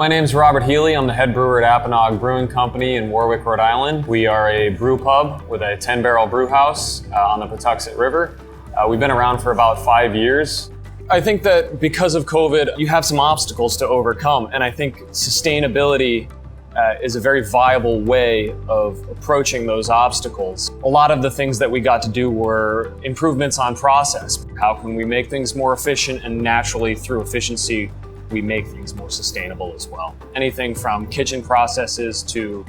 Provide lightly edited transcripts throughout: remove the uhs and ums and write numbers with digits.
My name's Robert Healy. I'm the head brewer at Apponaug Brewing Company in Warwick, Rhode Island. We are a brew pub with a 10-barrel brew house on the Patuxent River. We've been around for about 5 years. I think that because of COVID, you have some obstacles to overcome, and I think sustainability is a very viable way of approaching those obstacles. A lot of the things that we got to do were improvements on process. How can we make things more efficient, and naturally through efficiency, we make things more sustainable as well. Anything from kitchen processes to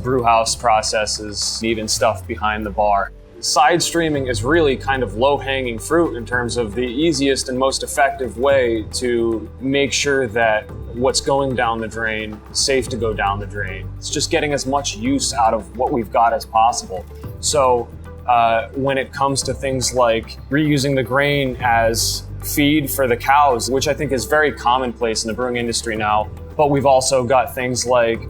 brew house processes, even stuff behind the bar. Side streaming is really kind of low-hanging fruit in terms of the easiest and most effective way to make sure that what's going down the drain is safe to go down the drain. It's just getting as much use out of what we've got as possible. So when it comes to things like reusing the grain as feed for the cows, which I think is very commonplace in the brewing industry now, but we've also got things like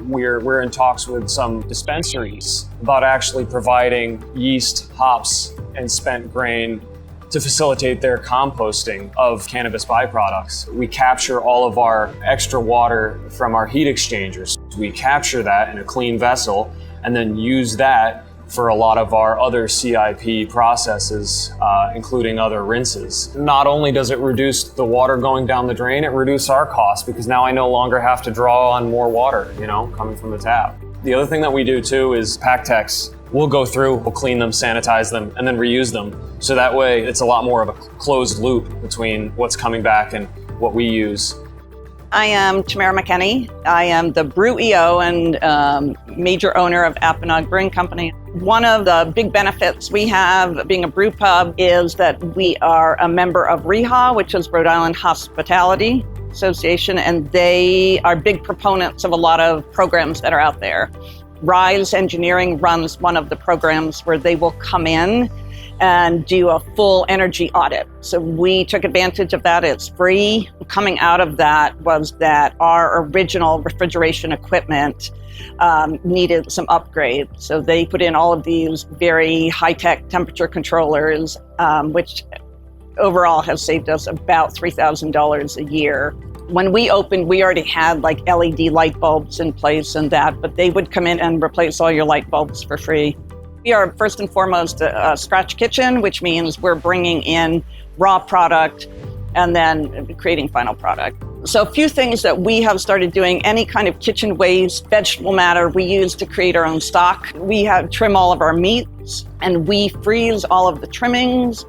we're in talks with some dispensaries about actually providing yeast, hops, and spent grain to facilitate their composting of cannabis byproducts. We capture all of our extra water from our heat exchangers. We capture that in a clean vessel and then use that for a lot of our other CIP processes, including other rinses. Not only does it reduce the water going down the drain, it reduces our costs because now I no longer have to draw on more water, coming from the tap. The other thing that we do too is pack techs. We'll go through, we'll clean them, sanitize them, and then reuse them. So that way it's a lot more of a closed loop between what's coming back and what we use. I am Tamara McKenney. I am the Brew EO and major owner of Apponaug Brewing Company. One of the big benefits we have being a brew pub is that we are a member of RIHA, which is Rhode Island Hospitality Association, and they are big proponents of a lot of programs that are out there. Rise Engineering runs one of the programs where they will come in and do a full energy audit. So we took advantage of that. It's free. Coming out of that was that our original refrigeration equipment needed some upgrades. So they put in all of these very high-tech temperature controllers, which overall has saved us about $3,000 a year. When we opened, we already had like LED light bulbs in place and that, but they would come in and replace all your light bulbs for free. We are first and foremost a scratch kitchen, which means we're bringing in raw product and then creating final product. So a few things that we have started doing, any kind of kitchen waste, vegetable matter we use to create our own stock. We trim all of our meats and we freeze all of the trimmings.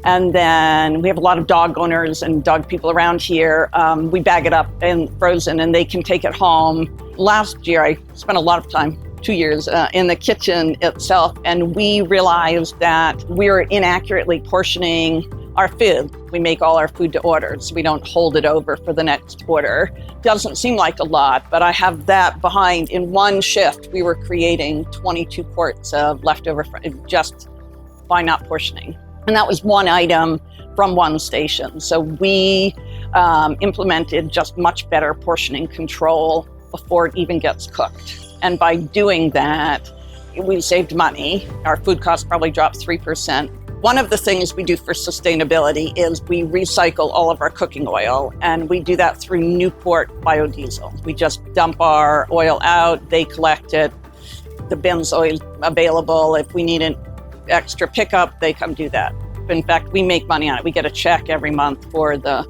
And then we have a lot of dog owners and dog people around here. We bag it up and frozen and they can take it home. Last year, I spent a lot of time 2 years in the kitchen itself, and we realized that we were inaccurately portioning our food. We make all our food to order, so we don't hold it over for the next order. Doesn't seem like a lot, but I have that behind. In one shift, we were creating 22 quarts of leftover just by not portioning. And that was one item from one station. So we implemented just much better portioning control before it even gets cooked. And by doing that, we saved money. Our food costs probably dropped 3%. One of the things we do for sustainability is we recycle all of our cooking oil, and we do that through Newport biodiesel. We just dump our oil out, they collect it, the bin's always available. If we need an extra pickup, they come do that. In fact, we make money on it. We get a check every month for the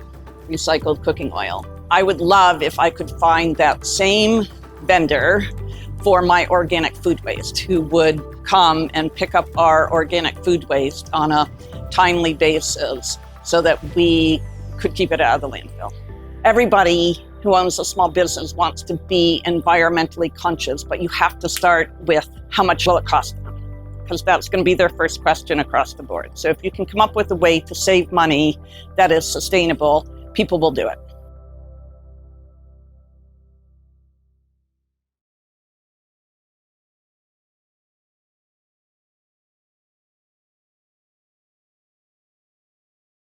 recycled cooking oil. I would love if I could find that same vendor for my organic food waste, who would come and pick up our organic food waste on a timely basis so that we could keep it out of the landfill. Everybody who owns a small business wants to be environmentally conscious, but you have to start with how much will it cost them? Because that's going to be their first question across the board. So if you can come up with a way to save money that is sustainable, people will do it.